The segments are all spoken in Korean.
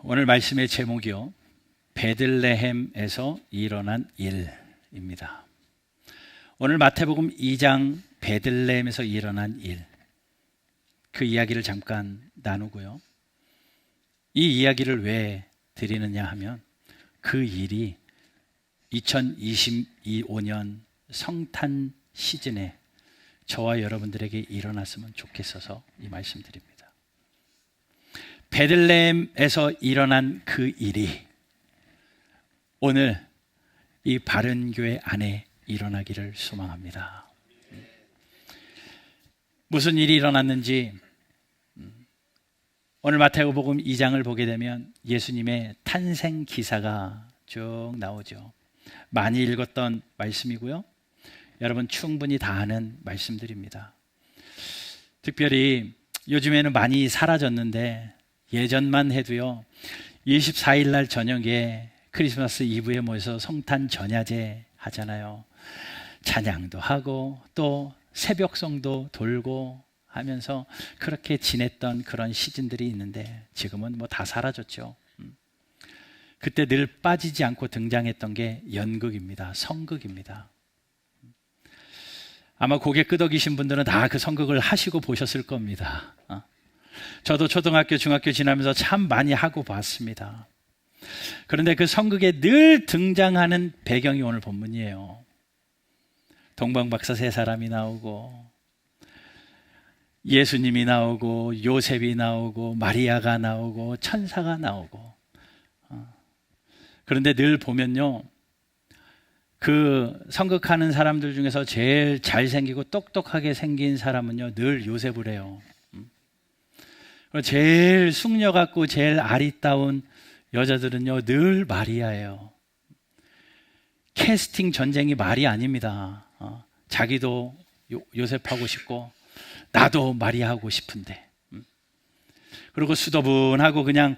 오늘 말씀의 제목이요, 베들레헴에서 일어난 일입니다. 오늘 마태복음 2장 베들레헴에서 일어난 일, 그 이야기를 잠깐 나누고요. 이 이야기를 왜 드리느냐 하면 그 일이 2025년 성탄 시즌에 저와 여러분들에게 일어났으면 좋겠어서 이 말씀드립니다. 베들레헴에서 일어난 그 일이 오늘 이 바른교회 안에 일어나기를 소망합니다. 무슨 일이 일어났는지 오늘 마태복음 2장을 보게 되면 예수님의 탄생 기사가 쭉 나오죠. 많이 읽었던 말씀이고요. 여러분 충분히 다 아는 말씀들입니다. 특별히 요즘에는 많이 사라졌는데 예전만 해도요, 24일 날 저녁에 크리스마스 이브에 모여서 성탄 전야제 하잖아요. 찬양도 하고 또 새벽송도 돌고 하면서 그렇게 지냈던 그런 시즌들이 있는데 지금은 뭐 다 사라졌죠. 그때 늘 빠지지 않고 등장했던 게 연극입니다. 성극입니다. 아마 고개 끄덕이신 분들은 다 그 성극을 하시고 보셨을 겁니다. 저도 초등학교, 중학교 지나면서 참 많이 하고 봤습니다. 그런데 그 성극에 늘 등장하는 배경이 오늘 본문이에요. 동방박사 세 사람이 나오고 예수님이 나오고 요셉이 나오고 마리아가 나오고 천사가 나오고, 그런데 늘 보면요, 그 성극하는 사람들 중에서 제일 잘생기고 똑똑하게 생긴 사람은요 늘 요셉을 해요. 제일 숙녀 같고 제일 아리따운 여자들은요 늘 마리아예요. 캐스팅 전쟁이 말이 아닙니다. 자기도 요셉하고 싶고 나도 마리아 하고 싶은데, 그리고 수더분하고 그냥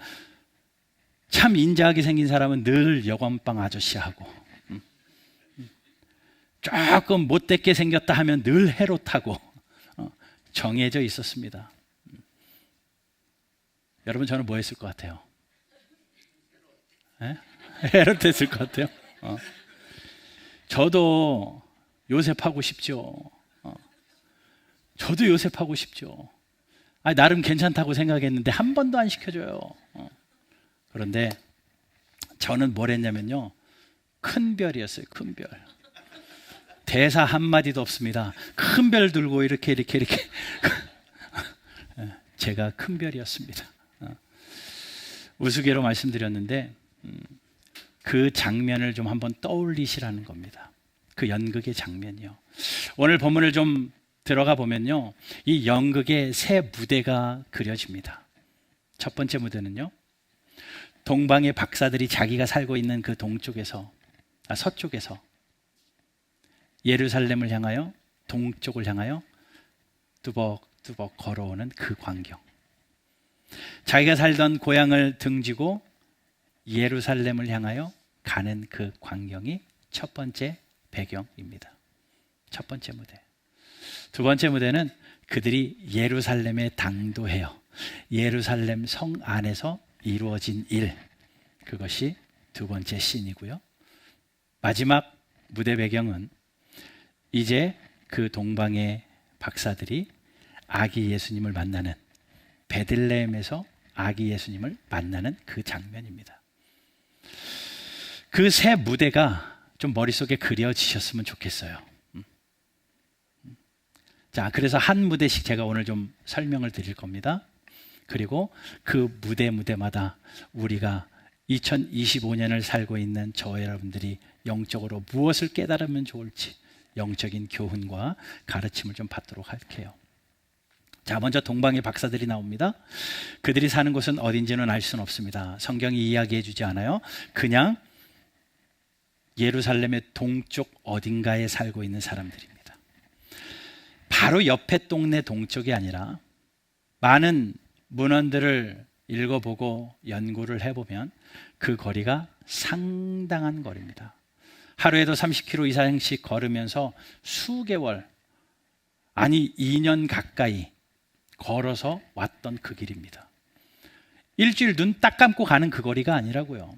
참 인자하게 생긴 사람은 늘 여관방 아저씨하고, 조금 못되게 생겼다 하면 늘 헤롯하고 정해져 있었습니다. 여러분 저는 뭐 했을 것 같아요? 헤롯 했을 것 같아요. 저도 요셉하고 싶죠. 저도 요셉하고 싶죠. 나름 괜찮다고 생각했는데 한 번도 안 시켜줘요. 그런데 저는 뭘 했냐면요, 큰 별이었어요. 큰 별. 대사 한마디도 없습니다. 큰 별 들고 이렇게 제가 큰 별이었습니다. 우스개로 말씀드렸는데 그 장면을 좀 한번 떠올리시라는 겁니다. 그 연극의 장면이요. 오늘 본문을 좀 들어가 보면요, 이 연극의 세 무대가 그려집니다. 첫 번째 무대는요, 동방의 박사들이 자기가 살고 있는 그 서쪽에서 예루살렘을 향하여, 동쪽을 향하여 뚜벅뚜벅 걸어오는 그 광경. 자기가 살던 고향을 등지고 예루살렘을 향하여 가는 그 광경이 첫 번째 배경입니다. 첫 번째 무대. 두 번째 무대는 그들이 예루살렘에 당도해요. 예루살렘 성 안에서 이루어진 일, 그것이 두 번째 씬이고요. 마지막 무대 배경은 이제 그 동방의 박사들이 아기 예수님을 만나는, 베들레헴에서 아기 예수님을 만나는 그 장면입니다. 그 세 무대가 좀 머릿속에 그려지셨으면 좋겠어요. 자, 그래서 한 무대씩 제가 오늘 좀 설명을 드릴 겁니다. 그리고 그 무대마다 우리가 2025년을 살고 있는 저와 여러분들이 영적으로 무엇을 깨달으면 좋을지 영적인 교훈과 가르침을 좀 받도록 할게요. 자, 먼저 동방의 박사들이 나옵니다. 그들이 사는 곳은 어딘지는 알 수는 없습니다. 성경이 이야기해 주지 않아요. 그냥 예루살렘의 동쪽 어딘가에 살고 있는 사람들입니다. 바로 옆에 동네 동쪽이 아니라 많은 문헌들을 읽어보고 연구를 해보면 그 거리가 상당한 거리입니다. 하루에도 30km 이상씩 걸으면서 수개월, 아니 2년 가까이 걸어서 왔던 그 길입니다. 일주일 눈 딱 감고 가는 그 거리가 아니라고요.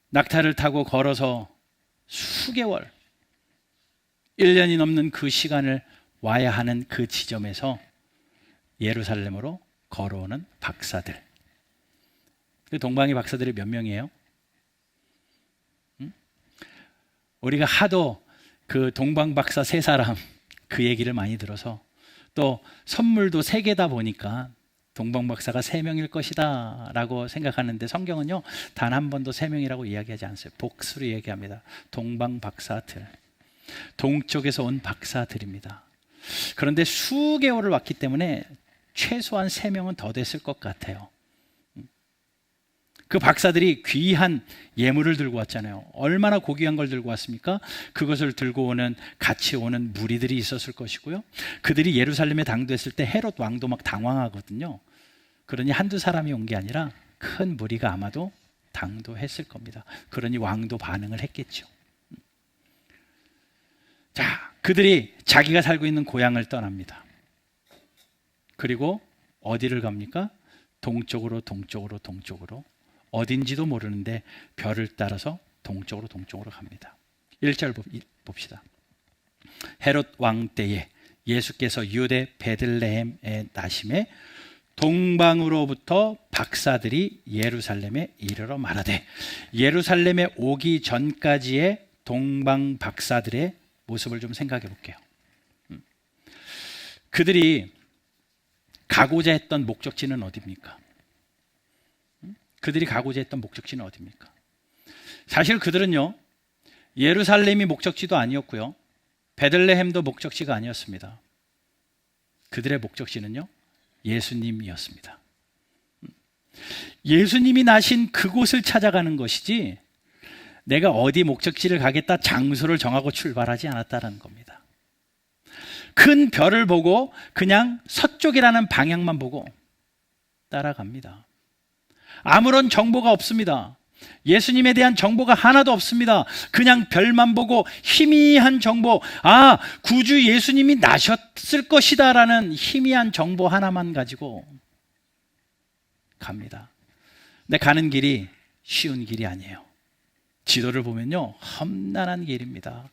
낙타를 타고 걸어서 수개월, 1년이 넘는 그 시간을 와야 하는 그 지점에서 예루살렘으로 걸어오는 박사들. 그 동방의 박사들이 몇 명이에요? 우리가 하도 그 동방 박사 세 사람 그 얘기를 많이 들어서, 또 선물도 세 개다 보니까 동방 박사가 세 명일 것이다 라고 생각하는데, 성경은요 단 한 번도 세 명이라고 이야기하지 않았어요. 복수로 얘기합니다. 동방 박사들, 동쪽에서 온 박사들입니다. 그런데 수개월을 왔기 때문에 최소한 세 명은 더 됐을 것 같아요. 그 박사들이 귀한 예물을 들고 왔잖아요. 얼마나 고귀한 걸 들고 왔습니까? 그것을 들고 오는, 같이 오는 무리들이 있었을 것이고요. 그들이 예루살렘에 당도했을 때 헤롯 왕도 막 당황하거든요. 그러니 한두 사람이 온 게 아니라 큰 무리가 아마도 당도했을 겁니다. 그러니 왕도 반응을 했겠죠. 자, 그들이 자기가 살고 있는 고향을 떠납니다. 그리고 어디를 갑니까? 동쪽으로, 동쪽으로, 동쪽으로. 어딘지도 모르는데 별을 따라서 동쪽으로, 동쪽으로 갑니다. 1절 봅시다. 헤롯 왕 때에 예수께서 유대 베들레헴에 나심에 동방으로부터 박사들이 예루살렘에 이르러 말하되, 예루살렘에 오기 전까지의 동방 박사들의 모습을 좀 생각해 볼게요. 그들이 가고자 했던 목적지는 어디입니까? 그들이 가고자 했던 목적지는 어디입니까? 사실 그들은요, 예루살렘이 목적지도 아니었고요, 베들레헴도 목적지가 아니었습니다. 그들의 목적지는요, 예수님이었습니다. 예수님이 나신 그곳을 찾아가는 것이지, 내가 어디 목적지를 가겠다 장소를 정하고 출발하지 않았다는 겁니다. 큰 별을 보고 그냥 서쪽이라는 방향만 보고 따라갑니다. 아무런 정보가 없습니다. 예수님에 대한 정보가 하나도 없습니다. 그냥 별만 보고 희미한 정보, 아, 구주 예수님이 나셨을 것이다 라는 희미한 정보 하나만 가지고 갑니다. 근데 가는 길이 쉬운 길이 아니에요. 지도를 보면요, 험난한 길입니다.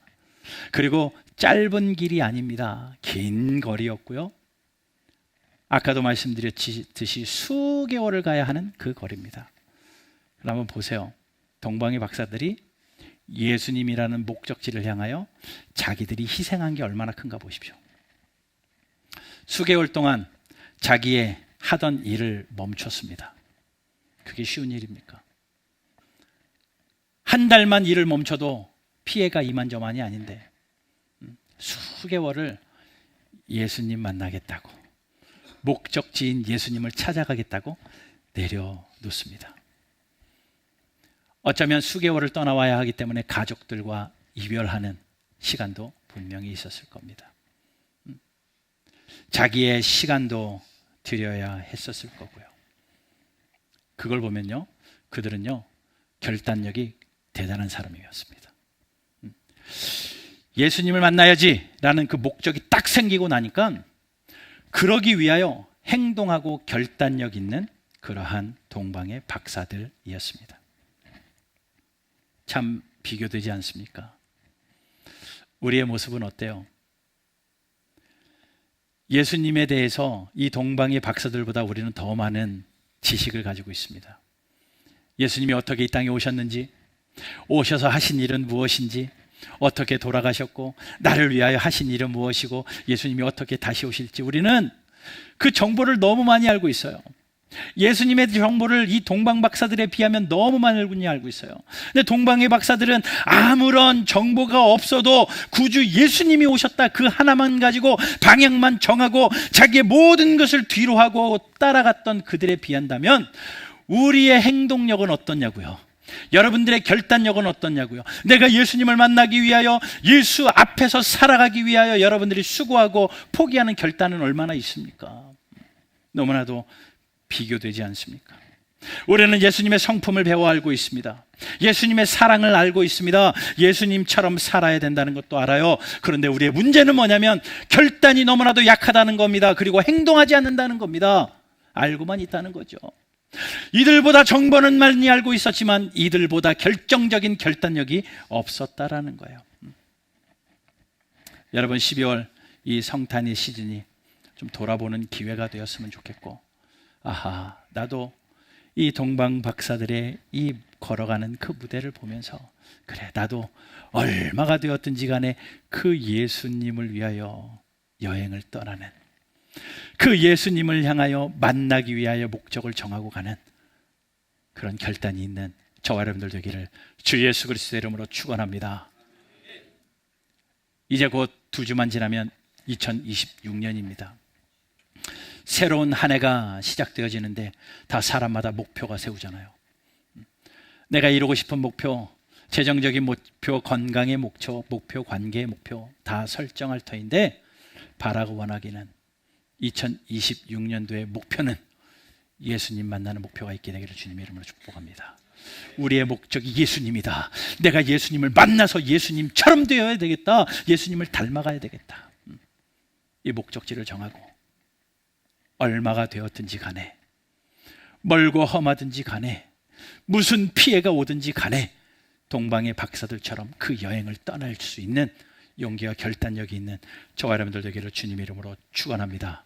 그리고 짧은 길이 아닙니다. 긴 거리였고요, 아까도 말씀드렸듯이 수개월을 가야 하는 그 거리입니다. 한번 보세요. 동방의 박사들이 예수님이라는 목적지를 향하여 자기들이 희생한 게 얼마나 큰가 보십시오. 수개월 동안 자기의 하던 일을 멈췄습니다. 그게 쉬운 일입니까? 한 달만 일을 멈춰도 피해가 이만저만이 아닌데 수개월을 예수님 만나겠다고, 목적지인 예수님을 찾아가겠다고 내려놓습니다. 어쩌면 수개월을 떠나와야 하기 때문에 가족들과 이별하는 시간도 분명히 있었을 겁니다. 자기의 시간도 들여야 했었을 거고요. 그걸 보면요, 그들은요 결단력이 대단한 사람이었습니다. 예수님을 만나야지 라는 그 목적이 딱 생기고 나니까 그러기 위하여 행동하고 결단력 있는 그러한 동방의 박사들이었습니다. 참 비교되지 않습니까? 우리의 모습은 어때요? 예수님에 대해서 이 동방의 박사들보다 우리는 더 많은 지식을 가지고 있습니다. 예수님이 어떻게 이 땅에 오셨는지, 오셔서 하신 일은 무엇인지, 어떻게 돌아가셨고 나를 위하여 하신 일은 무엇이고 예수님이 어떻게 다시 오실지 우리는 그 정보를 너무 많이 알고 있어요. 예수님의 정보를 이 동방 박사들에 비하면 너무 많이 알고 있어요. 근데 동방의 박사들은 아무런 정보가 없어도 구주 예수님이 오셨다 그 하나만 가지고 방향만 정하고 자기의 모든 것을 뒤로 하고 따라갔던 그들에 비한다면 우리의 행동력은 어떻냐고요? 여러분들의 결단력은 어떻냐고요? 내가 예수님을 만나기 위하여, 예수 앞에서 살아가기 위하여 여러분들이 수고하고 포기하는 결단은 얼마나 있습니까? 너무나도 비교되지 않습니까? 우리는 예수님의 성품을 배워 알고 있습니다. 예수님의 사랑을 알고 있습니다. 예수님처럼 살아야 된다는 것도 알아요. 그런데 우리의 문제는 뭐냐면 결단이 너무나도 약하다는 겁니다. 그리고 행동하지 않는다는 겁니다. 알고만 있다는 거죠. 이들보다 정보는 많이 알고 있었지만 이들보다 결정적인 결단력이 없었다라는 거예요. 여러분, 12월 이 성탄의 시즌이 좀 돌아보는 기회가 되었으면 좋겠고, 아하, 나도 이 동방 박사들의 이 걸어가는 그 무대를 보면서, 그래, 나도 얼마가 되었든지 간에 그 예수님을 위하여 여행을 떠나는, 그 예수님을 향하여 만나기 위하여 목적을 정하고 가는 그런 결단이 있는 저와 여러분들 되기를 주 예수 그리스도의 이름으로 축원합니다. 이제 곧 2주만 지나면 2026년입니다. 새로운 한 해가 시작되어지는데 다 사람마다 목표가 세우잖아요. 내가 이루고 싶은 목표, 재정적인 목표, 건강의 목표, 관계의 목표 다 설정할 터인데, 바라고 원하기는 2026년도의 목표는 예수님 만나는 목표가 있게 되기를 주님의 이름으로 축복합니다. 우리의 목적이 예수님이다. 내가 예수님을 만나서 예수님처럼 되어야 되겠다. 예수님을 닮아가야 되겠다. 이 목적지를 정하고 얼마가 되었든지 간에, 멀고 험하든지 간에, 무슨 피해가 오든지 간에 동방의 박사들처럼 그 여행을 떠날 수 있는 용기와 결단력이 있는 저와 여러분들 되기를 주님의 이름으로 축원합니다.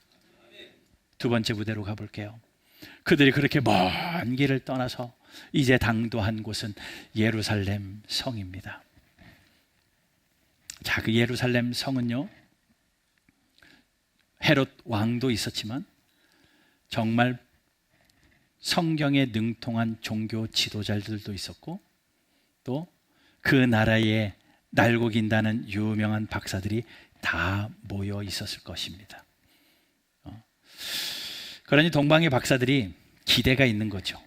두 번째 무대로 가볼게요. 그들이 그렇게 먼 길을 떠나서 이제 당도한 곳은 예루살렘 성입니다. 자, 그 예루살렘 성은요, 헤롯 왕도 있었지만 정말 성경에 능통한 종교 지도자들도 있었고, 또 그 나라에 날고 긴다는 유명한 박사들이 다 모여 있었을 것입니다. 그러니 동방의 박사들이 기대가 있는 거죠.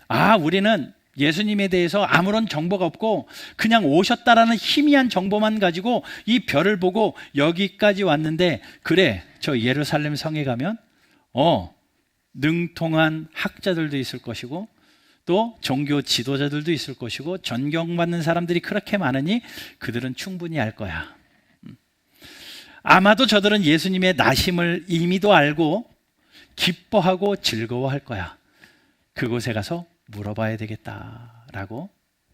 아, 우리는 예수님에 대해서 아무런 정보가 없고 그냥 오셨다라는 희미한 정보만 가지고 이 별을 보고 여기까지 왔는데, 그래, 저 예루살렘 성에 가면 능통한 학자들도 있을 것이고 또 종교 지도자들도 있을 것이고 존경받는 사람들이 그렇게 많으니 그들은 충분히 알 거야. 아마도 저들은 예수님의 나심을 이미도 알고 기뻐하고 즐거워할 거야. 그곳에 가서 물어봐야 되겠다라고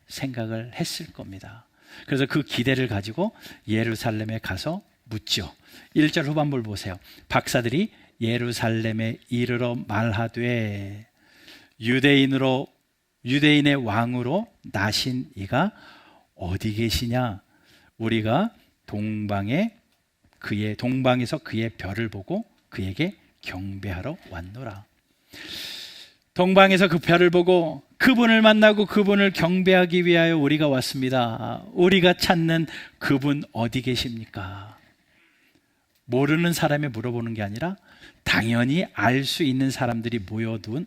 생각을 했을 겁니다. 그래서 그 기대를 가지고 예루살렘에 가서 묻죠. 1절 후반부를 보세요. 박사들이 예루살렘에 이르러 말하되 유대인의 왕으로 나신 이가 어디 계시냐? 우리가 동방에서 그의 별을 보고 그에게 경배하러 왔노라. 동방에서 그 별을 보고 그분을 만나고 그분을 경배하기 위하여 우리가 왔습니다. 우리가 찾는 그분 어디 계십니까? 모르는 사람에 물어보는 게 아니라 당연히 알 수 있는 사람들이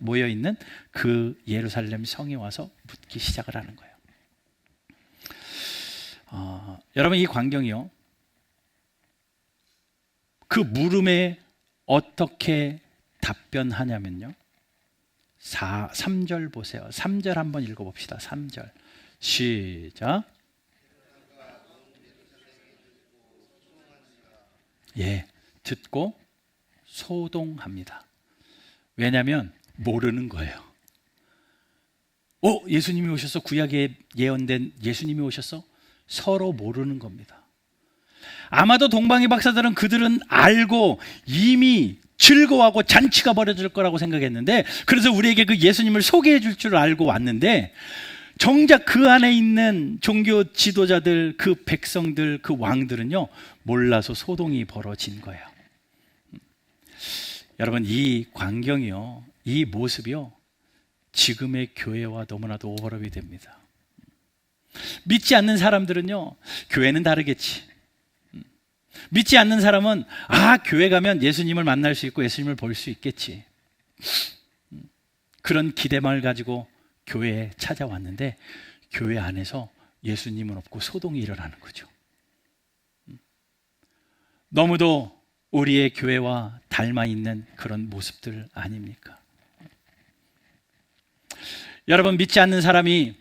모여있는 그 예루살렘 성에 와서 묻기 시작을 하는 거예요. 여러분, 이 광경이요, 그 물음에 어떻게 답변하냐면요, 3절 보세요. 3절 한번 읽어봅시다. 3절 시작. 예, 듣고 소동합니다. 왜냐하면 모르는 거예요. 예수님이 오셨어? 구약에 예언된 예수님이 오셨어? 서로 모르는 겁니다. 아마도 동방의 박사들은 그들은 알고 이미 즐거워하고 잔치가 벌어질 거라고 생각했는데, 그래서 우리에게 그 예수님을 소개해 줄 줄 알고 왔는데, 정작 그 안에 있는 종교 지도자들, 그 백성들, 그 왕들은요, 몰라서 소동이 벌어진 거예요. 여러분, 이 광경이요, 이 모습이요, 지금의 교회와 너무나도 오버랩이 됩니다. 믿지 않는 사람들은요, 교회는 다르겠지. 믿지 않는 사람은 교회 가면 예수님을 만날 수 있고 예수님을 볼 수 있겠지. 그런 기대만을 가지고 교회에 찾아왔는데, 교회 안에서 예수님은 없고 소동이 일어나는 거죠. 너무도 우리의 교회와 닮아 있는 그런 모습들 아닙니까? 여러분, 믿지 않는 사람이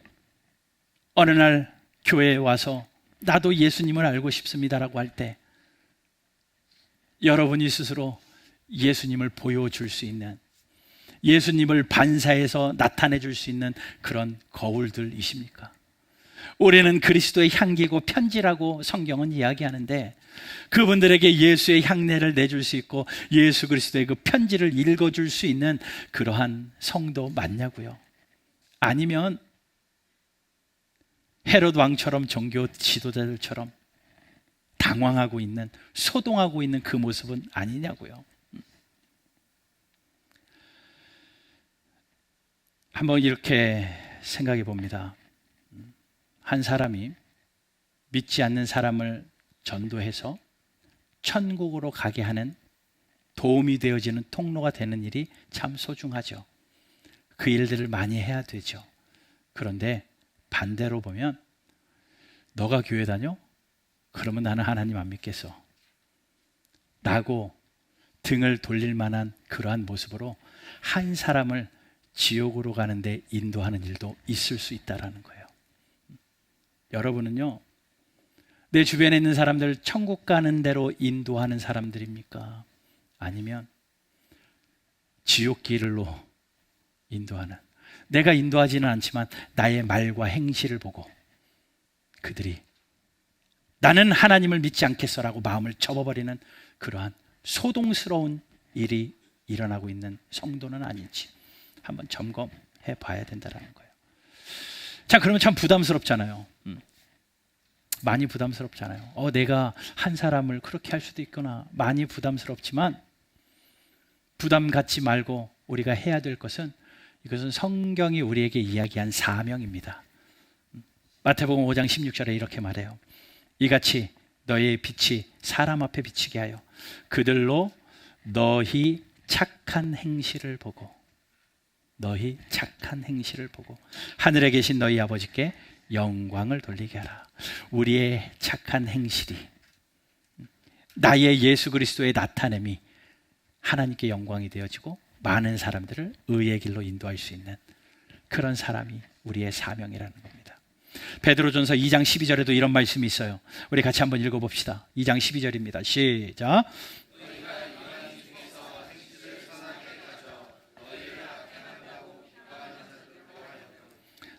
어느 날 교회에 와서 나도 예수님을 알고 싶습니다라고 할 때, 여러분이 스스로 예수님을 보여줄 수 있는, 예수님을 반사해서 나타내 줄 수 있는 그런 거울들이십니까? 우리는 그리스도의 향기고 편지라고 성경은 이야기하는데, 그분들에게 예수의 향내를 내줄 수 있고 예수 그리스도의 그 편지를 읽어줄 수 있는 그러한 성도 맞냐고요? 아니면 헤롯 왕처럼 종교 지도자들처럼 당황하고 있는, 소동하고 있는 그 모습은 아니냐고요? 한번 이렇게 생각해 봅니다. 한 사람이 믿지 않는 사람을 전도해서 천국으로 가게 하는, 도움이 되어지는 통로가 되는 일이 참 소중하죠. 그 일들을 많이 해야 되죠. 그런데 반대로 보면, 너가 교회 다녀? 그러면 나는 하나님 안 믿겠어 라고 등을 돌릴 만한 그러한 모습으로 한 사람을 지옥으로 가는데 인도하는 일도 있을 수 있다는 거예요. 여러분은요, 내 주변에 있는 사람들 천국 가는 대로 인도하는 사람들입니까? 아니면 지옥 길로 인도하는, 내가 인도하지는 않지만 나의 말과 행실을 보고 그들이 나는 하나님을 믿지 않겠어라고 마음을 접어버리는 그러한 소동스러운 일이 일어나고 있는 성도는 아닌지 한번 점검해 봐야 된다는 거예요. 자, 그러면 참 부담스럽잖아요. 많이 부담스럽잖아요. 내가 한 사람을 그렇게 할 수도 있구나. 많이 부담스럽지만 부담 갖지 말고 우리가 해야 될 것은, 이것은 성경이 우리에게 이야기한 사명입니다. 마태복음 5장 16절에 이렇게 말해요. 이같이 너희의 빛이 사람 앞에 비치게 하여 그들로 너희 착한 행실을 보고, 너희 착한 행실을 보고 하늘에 계신 너희 아버지께 영광을 돌리게 하라. 우리의 착한 행실이, 나의 예수 그리스도의 나타냄이 하나님께 영광이 되어지고 많은 사람들을 의의 길로 인도할 수 있는 그런 사람이 우리의 사명이라는 겁니다. 베드로전서 2장 12절에도 이런 말씀이 있어요. 우리 같이 한번 읽어봅시다. 2장 12절입니다. 시작.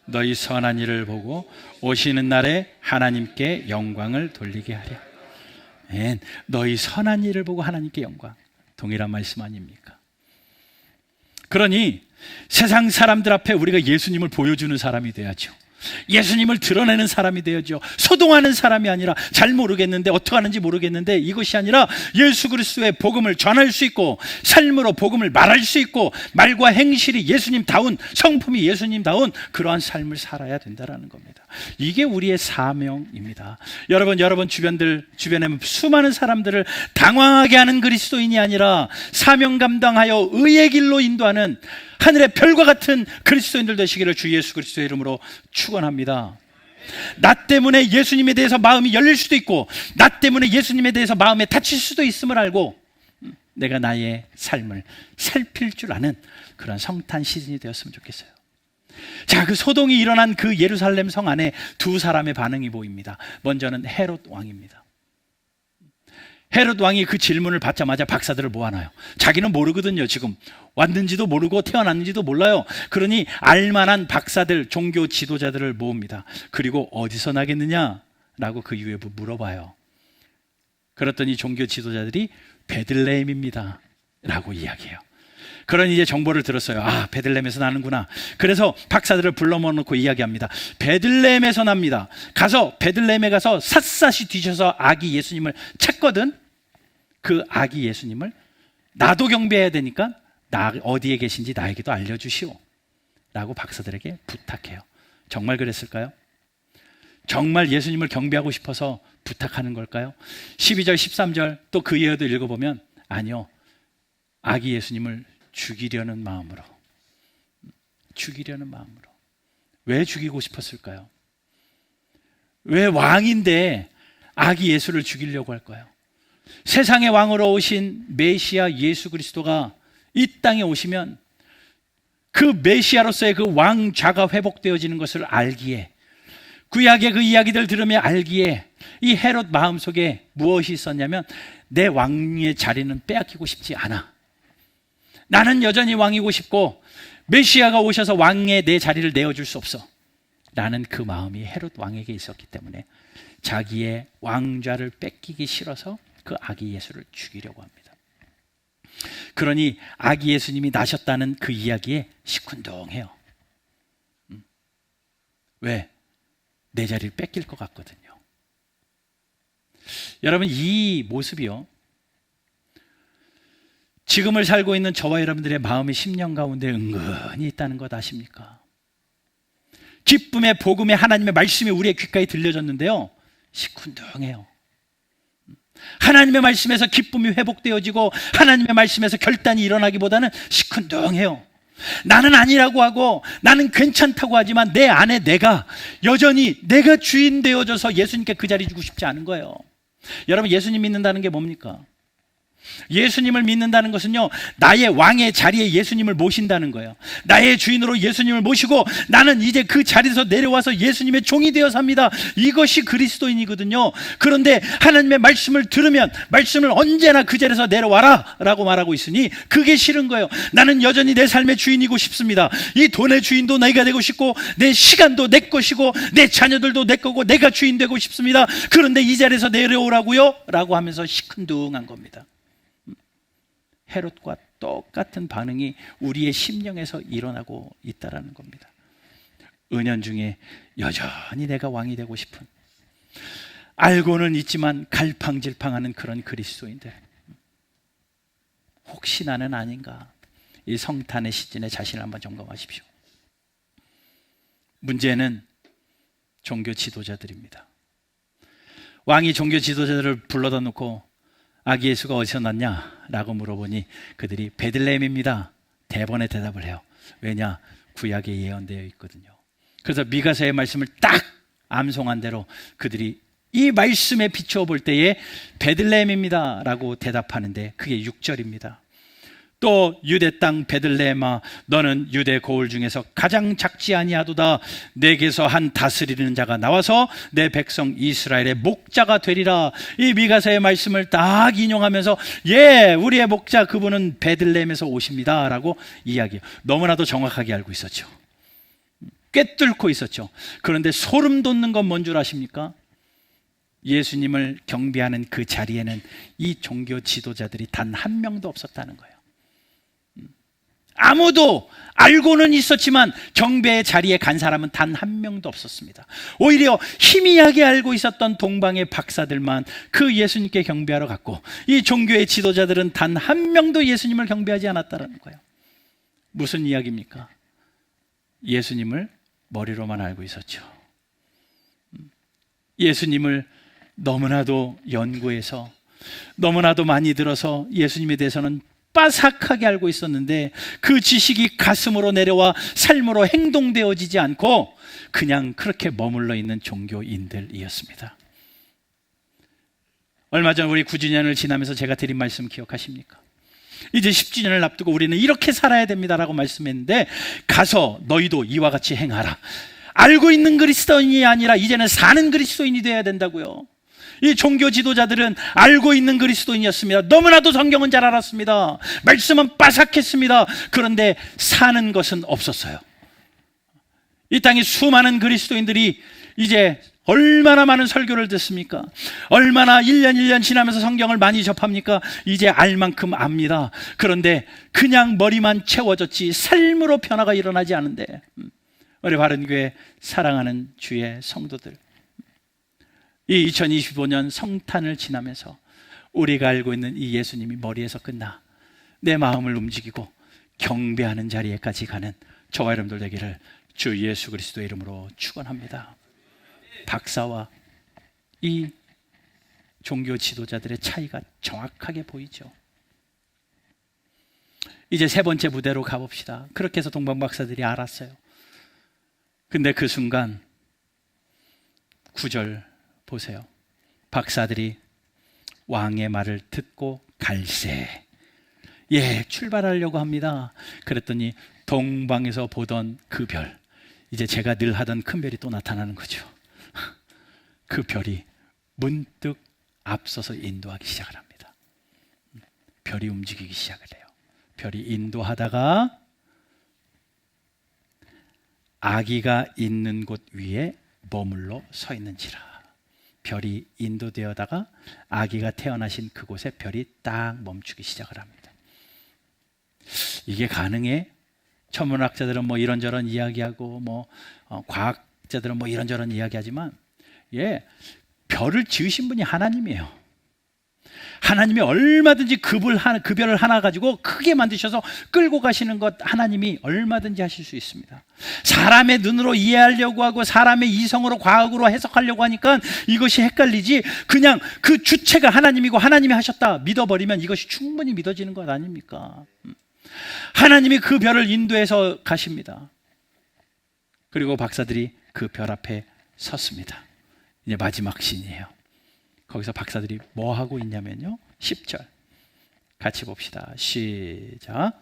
너희 선한 일을 보고 오시는 날에 하나님께 영광을 돌리게 하려. 너희 선한 일을 보고 하나님께 영광, 동일한 말씀 아닙니까? 그러니 세상 사람들 앞에 우리가 예수님을 보여주는 사람이 돼야죠. 예수님을 드러내는 사람이 되어죠. 소동하는 사람이 아니라, 잘 모르겠는데, 어떻게 하는지 모르겠는데, 이것이 아니라 예수 그리스도의 복음을 전할 수 있고 삶으로 복음을 말할 수 있고 말과 행실이 예수님다운, 성품이 예수님다운 그러한 삶을 살아야 된다는 겁니다. 이게 우리의 사명입니다. 여러분 주변에 수많은 사람들을 당황하게 하는 그리스도인이 아니라 사명 감당하여 의의 길로 인도하는 하늘의 별과 같은 그리스도인들 되시기를 주 예수 그리스도의 이름으로 축원합니다. 나 때문에 예수님에 대해서 마음이 열릴 수도 있고, 나 때문에 예수님에 대해서 마음에 다칠 수도 있음을 알고 내가 나의 삶을 살필 줄 아는 그런 성탄 시즌이 되었으면 좋겠어요. 자, 그 소동이 일어난 그 예루살렘 성 안에 두 사람의 반응이 보입니다. 먼저는 헤롯 왕입니다. 헤롯 왕이 그 질문을 받자마자 박사들을 모아놔요. 자기는 모르거든요. 지금 왔는지도 모르고 태어났는지도 몰라요. 그러니 알만한 박사들, 종교 지도자들을 모읍니다. 그리고 어디서 나겠느냐라고 그 이유에 물어봐요. 그랬더니 종교 지도자들이 베들레헴입니다 라고 이야기해요. 그런 이제 정보를 들었어요. 아, 베들레헴에서 나는구나. 그래서 박사들을 불러 모아놓고 이야기합니다. 베들레헴에서 납니다. 가서 베들레헴에 가서 샅샅이 뒤져서 아기 예수님을 찾거든. 그 아기 예수님을 나도 경배해야 되니까 나 어디에 계신지 나에게도 알려주시오 라고 박사들에게 부탁해요. 정말 그랬을까요? 정말 예수님을 경배하고 싶어서 부탁하는 걸까요? 12절 13절 또 그 이하도 읽어보면 아니요, 아기 예수님을 죽이려는 마음으로. 왜 죽이고 싶었을까요? 왜 왕인데 아기 예수를 죽이려고 할까요? 세상의 왕으로 오신 메시아 예수 그리스도가 이 땅에 오시면 그 메시아로서의 그 왕좌가 회복되어지는 것을 알기에, 구약의 그 이야기들 들으며 알기에 이 헤롯 마음속에 무엇이 있었냐면, 내 왕의 자리는 빼앗기고 싶지 않아. 나는 여전히 왕이고 싶고 메시아가 오셔서 왕의 내 자리를 내어줄 수 없어 라는 그 마음이 헤롯 왕에게 있었기 때문에 자기의 왕좌를 뺏기기 싫어서 그 아기 예수를 죽이려고 합니다. 그러니 아기 예수님이 나셨다는 그 이야기에 시큰둥해요. 왜? 내 자리를 뺏길 것 같거든요. 여러분, 이 모습이요, 지금을 살고 있는 저와 여러분들의 마음의 심령 가운데 은근히 있다는 것 아십니까? 기쁨의 복음의 하나님의 말씀이 우리의 귓가에 들려졌는데요, 시큰둥해요. 하나님의 말씀에서 기쁨이 회복되어지고 하나님의 말씀에서 결단이 일어나기보다는 시큰둥해요. 나는 아니라고 하고 나는 괜찮다고 하지만 내 안에 내가 여전히 내가 주인 되어져서 예수님께 그 자리 주고 싶지 않은 거예요. 여러분, 예수님 믿는다는 게 뭡니까? 예수님을 믿는다는 것은요, 나의 왕의 자리에 예수님을 모신다는 거예요. 나의 주인으로 예수님을 모시고 나는 이제 그 자리에서 내려와서 예수님의 종이 되어 삽니다. 이것이 그리스도인이거든요. 그런데 하나님의 말씀을 들으면 말씀을 언제나 그 자리에서 내려와라 라고 말하고 있으니 그게 싫은 거예요. 나는 여전히 내 삶의 주인이고 싶습니다. 이 돈의 주인도 내가 되고 싶고 내 시간도 내 것이고 내 자녀들도 내 거고 내가 주인 되고 싶습니다. 그런데 이 자리에서 내려오라고요? 라고 하면서 시큰둥한 겁니다. 헤롯과 똑같은 반응이 우리의 심령에서 일어나고 있다는 겁니다. 은연중에 여전히 내가 왕이 되고 싶은, 알고는 있지만 갈팡질팡하는 그런 그리스도인들, 혹시 나는 아닌가? 이 성탄의 시즌에 자신을 한번 점검하십시오. 문제는 종교 지도자들입니다. 왕이 종교 지도자들을 불러다 놓고 아기 예수가 어디서 났냐? 라고 물어보니 그들이 베들레헴입니다. 대번에 대답을 해요. 왜냐? 구약에 예언되어 있거든요. 그래서 미가서의 말씀을 딱 암송한 대로 그들이 이 말씀에 비추어 볼 때에 베들레헴입니다 라고 대답하는데 그게 6절입니다. 또 유대 땅 베들레헴아, 너는 유대 고을 중에서 가장 작지 아니하도다. 내게서 한 다스리는 자가 나와서 내 백성 이스라엘의 목자가 되리라. 이 미가서의 말씀을 딱 인용하면서 우리의 목자 그분은 베들레헴에서 오십니다 라고 이야기해요. 너무나도 정확하게 알고 있었죠. 꿰뚫고 있었죠. 그런데 소름 돋는 건 뭔 줄 아십니까? 예수님을 경배하는 그 자리에는 이 종교 지도자들이 단 한 명도 없었다는 거예요. 아무도 알고는 있었지만 경배의 자리에 간 사람은 단 한 명도 없었습니다. 오히려 희미하게 알고 있었던 동방의 박사들만 그 예수님께 경배하러 갔고, 이 종교의 지도자들은 단 한 명도 예수님을 경배하지 않았다는 거예요. 무슨 이야기입니까? 예수님을 머리로만 알고 있었죠. 예수님을 너무나도 연구해서 너무나도 많이 들어서 예수님에 대해서는 빠삭하게 알고 있었는데 그 지식이 가슴으로 내려와 삶으로 행동되어지지 않고 그냥 그렇게 머물러 있는 종교인들이었습니다. 얼마 전 우리 9주년을 지나면서 제가 드린 말씀 기억하십니까? 이제 10주년을 앞두고 우리는 이렇게 살아야 됩니다라고 말씀했는데, 가서 너희도 이와 같이 행하라. 알고 있는 그리스도인이 아니라 이제는 사는 그리스도인이 되어야 된다고요. 이 종교 지도자들은 알고 있는 그리스도인이었습니다. 너무나도 성경은 잘 알았습니다. 말씀은 빠삭했습니다. 그런데 사는 것은 없었어요. 이 땅에 수많은 그리스도인들이 이제 얼마나 많은 설교를 듣습니까? 얼마나 1년 지나면서 성경을 많이 접합니까? 이제 알 만큼 압니다. 그런데 그냥 머리만 채워졌지 삶으로 변화가 일어나지 않은데, 우리 바른교회 사랑하는 주의 성도들, 이 2025년 성탄을 지나면서 우리가 알고 있는 이 예수님이 머리에서 끝나 내 마음을 움직이고 경배하는 자리에까지 가는 저와 여러분들 되기를 주 예수 그리스도의 이름으로 축원합니다. 박사와 이 종교 지도자들의 차이가 정확하게 보이죠. 이제 세 번째 무대로 가봅시다. 그렇게 해서 동방박사들이 알았어요. 근데 그 순간 9절 보세요. 박사들이 왕의 말을 듣고 갈새 출발하려고 합니다. 그랬더니 동방에서 보던 그 별, 이제 제가 늘 하던 큰 별이 또 나타나는 거죠. 그 별이 문득 앞서서 인도하기 시작을 합니다. 별이 움직이기 시작을 해요. 별이 인도하다가 아기가 있는 곳 위에 머물러 서 있는지라. 별이 인도되어다가 아기가 태어나신 그곳에 별이 딱 멈추기 시작을 합니다. 이게 가능해? 천문학자들은 뭐 이런저런 이야기하고 과학자들은 뭐 이런저런 이야기하지만 별을 지으신 분이 하나님이에요. 하나님이 얼마든지 그 별을 하나 가지고 크게 만드셔서 끌고 가시는 것 하나님이 얼마든지 하실 수 있습니다. 사람의 눈으로 이해하려고 하고 사람의 이성으로 과학으로 해석하려고 하니까 이것이 헷갈리지, 그냥 그 주체가 하나님이고 하나님이 하셨다 믿어버리면 이것이 충분히 믿어지는 것 아닙니까? 하나님이 그 별을 인도해서 가십니다. 그리고 박사들이 그 별 앞에 섰습니다. 이제 마지막 씬이에요. 거기서 박사들이 뭐 하고 있냐면요, 10절 같이 봅시다. 시작.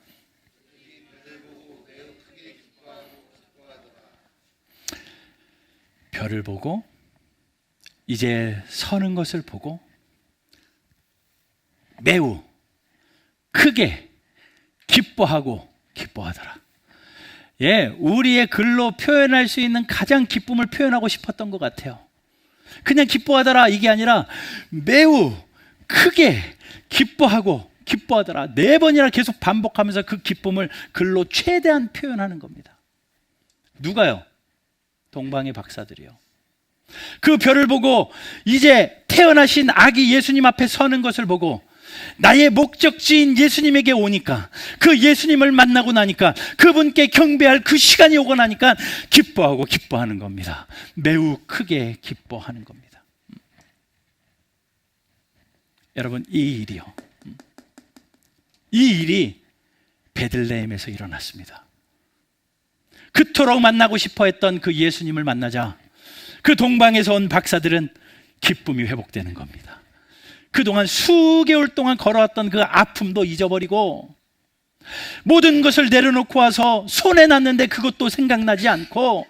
별을 보고 이제 서는 것을 보고 매우 크게 기뻐하더라. 우리의 글로 표현할 수 있는 가장 기쁨을 표현하고 싶었던 것 같아요. 그냥 기뻐하더라 이게 아니라 매우 크게 기뻐하더라. 4번이나 계속 반복하면서 그 기쁨을 글로 최대한 표현하는 겁니다. 누가요? 동방의 박사들이요. 그 별을 보고 이제 태어나신 아기 예수님 앞에 서는 것을 보고 나의 목적지인 예수님에게 오니까, 그 예수님을 만나고 나니까, 그분께 경배할 그 시간이 오고 나니까 기뻐하는 겁니다. 매우 크게 기뻐하는 겁니다. 여러분, 이 일이 베들레헴에서 일어났습니다. 그토록 만나고 싶어 했던 그 예수님을 만나자 그 동방에서 온 박사들은 기쁨이 회복되는 겁니다. 그동안 수개월 동안 걸어왔던 그 아픔도 잊어버리고 모든 것을 내려놓고 와서 손에 났는데 그것도 생각나지 않고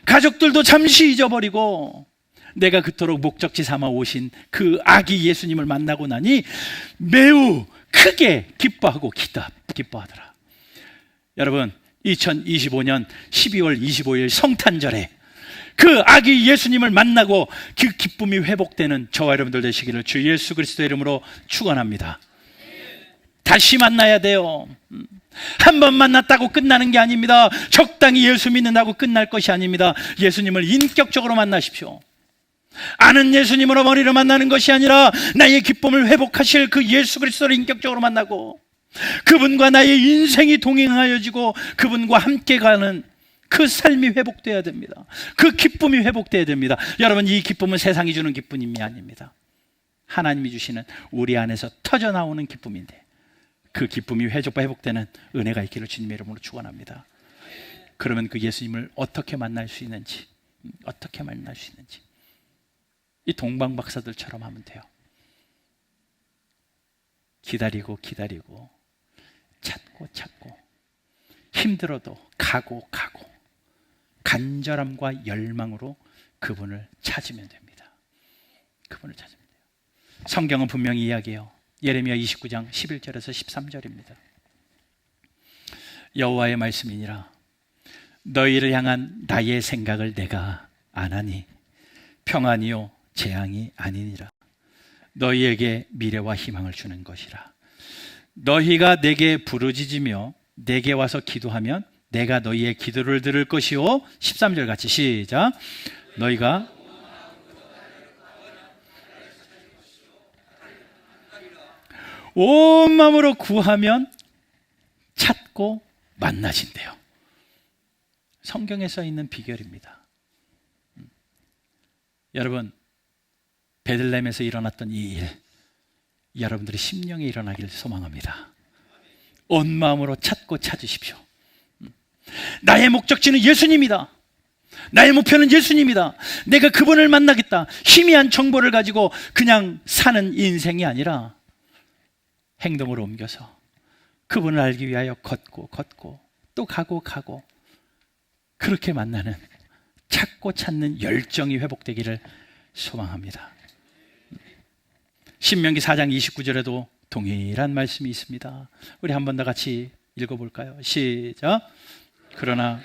가족들도 잠시 잊어버리고 내가 그토록 목적지 삼아 오신 그 아기 예수님을 만나고 나니 매우 크게 기뻐하더라. 여러분, 2025년 12월 25일 성탄절에 그 아기 예수님을 만나고 그 기쁨이 회복되는 저와 여러분들 되시기를 주 예수 그리스도의 이름으로 축원합니다. 다시 만나야 돼요. 한 번 만났다고 끝나는 게 아닙니다. 적당히 예수 믿는다고 끝날 것이 아닙니다. 예수님을 인격적으로 만나십시오. 아는 예수님으로 머리를 만나는 것이 아니라 나의 기쁨을 회복하실 그 예수 그리스도를 인격적으로 만나고 그분과 나의 인생이 동행하여지고 그분과 함께 가는 그 삶이 회복돼야 됩니다. 그 기쁨이 회복돼야 됩니다. 여러분, 이 기쁨은 세상이 주는 기쁨이 아닙니다. 하나님이 주시는 우리 안에서 터져나오는 기쁨인데 그 기쁨이 회복되는 은혜가 있기를 주님의 이름으로 축원합니다. 그러면 그 예수님을 어떻게 만날 수 있는지 이 동방 박사들처럼 하면 돼요. 기다리고 찾고 힘들어도 가고 간절함과 열망으로 그분을 찾으면 됩니다. 성경은 분명히 이야기해요. 예레미야 29장 11절에서 13절입니다. 여호와의 말씀이니라. 너희를 향한 나의 생각을 내가 아나니 평안이요 재앙이 아니니라. 너희에게 미래와 희망을 주는 것이라. 너희가 내게 부르짖으며 내게 와서 기도하면 내가 너희의 기도를 들을 것이요. 13절 같이 시작. 너희가 온 마음으로 구하면 찾고 만나진대요. 성경에 써 있는 비결입니다. 여러분, 베들레헴에서 일어났던 이 일, 여러분들의 심령에 일어나기를 소망합니다. 온 마음으로 찾으십시오. 나의 목적지는 예수님이다. 나의 목표는 예수님이다. 내가 그분을 만나겠다. 희미한 정보를 가지고 그냥 사는 인생이 아니라 행동으로 옮겨서 그분을 알기 위하여 걷고 또 가고 그렇게 만나는, 찾는 열정이 회복되기를 소망합니다. 신명기 4장 29절에도 동일한 말씀이 있습니다. 우리 한 번 더 같이 읽어볼까요? 시작. 그러나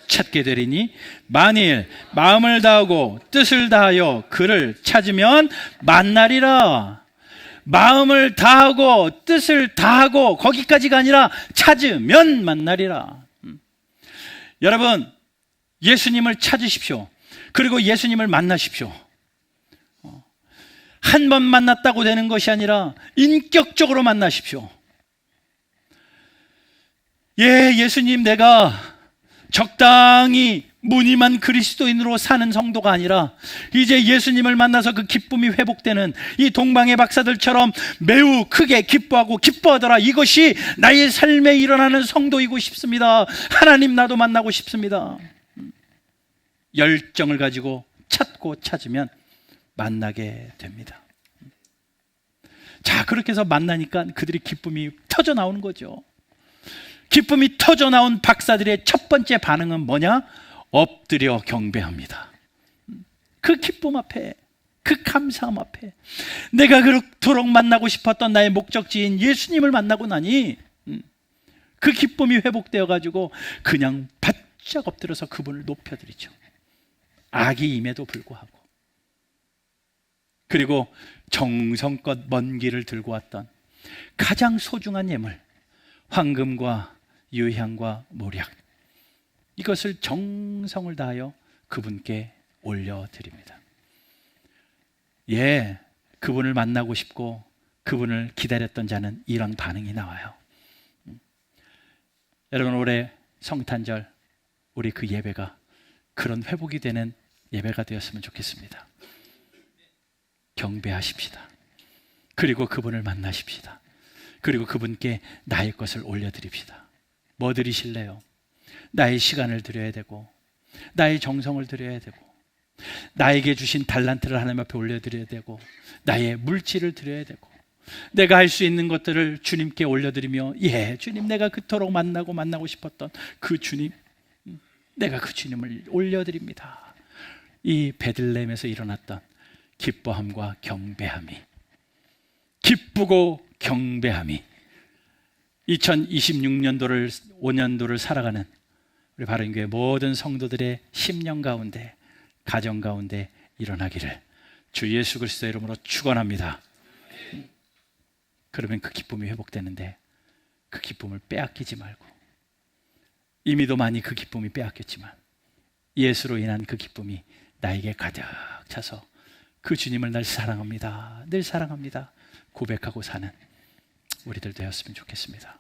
찾게 되리니 만일 마음을 다하고 뜻을 다하여 그를 찾으면 만나리라. 마음을 다하고 뜻을 다하고 거기까지가 아니라 찾으면 만나리라. 여러분, 예수님을 찾으십시오. 그리고 예수님을 만나십시오. 한 번 만났다고 되는 것이 아니라 인격적으로 만나십시오. 예수님, 내가 적당히 무늬만 그리스도인으로 사는 성도가 아니라 이제 예수님을 만나서 그 기쁨이 회복되는 이 동방의 박사들처럼 매우 크게 기뻐하고 기뻐하더라. 이것이 나의 삶에 일어나는 성도이고 싶습니다. 하나님, 나도 만나고 싶습니다. 열정을 가지고 찾고 찾으면 만나게 됩니다. 자, 그렇게 해서 만나니까 그들이 기쁨이 터져 나오는 거죠. 기쁨이 터져 나온 박사들의 첫 번째 반응은 뭐냐? 엎드려 경배합니다. 그 기쁨 앞에, 그 감사함 앞에 내가 그토록 만나고 싶었던 나의 목적지인 예수님을 만나고 나니 그 기쁨이 회복되어 가지고 그냥 바짝 엎드려서 그분을 높여드리죠. 악이 임에도 불구하고. 그리고 정성껏 먼 길을 들고 왔던 가장 소중한 예물, 황금과 유향과 모략, 이것을 정성을 다하여 그분께 올려드립니다. 그분을 만나고 싶고 그분을 기다렸던 자는 이런 반응이 나와요. 여러분, 올해 성탄절 우리 그 예배가 그런 회복이 되는 예배가 되었으면 좋겠습니다. 경배하십시다. 그리고 그분을 만나십시다. 그리고 그분께 나의 것을 올려드립시다. 뭐 드리실래요? 나의 시간을 드려야 되고, 나의 정성을 드려야 되고, 나에게 주신 달란트를 하나님 앞에 올려드려야 되고, 나의 물질을 드려야 되고, 내가 할 수 있는 것들을 주님께 올려드리며, 주님, 내가 그토록 만나고 싶었던 그 주님, 내가 그 주님을 올려드립니다. 이 베들레헴에서 일어났던 기뻐함과 경배함이, 기쁘고 경배함이 2026년도를 5년도를 살아가는 우리 바른교회 모든 성도들의 심령 가운데, 가정 가운데 일어나기를 주 예수 그리스도의 이름으로 축원합니다. 그러면 그 기쁨이 회복되는데 그 기쁨을 빼앗기지 말고, 이미도 많이 그 기쁨이 빼앗겼지만 예수로 인한 그 기쁨이 나에게 가득 차서 그 주님을 날 사랑합니다, 늘 사랑합니다 고백하고 사는 우리들 되었으면 좋겠습니다.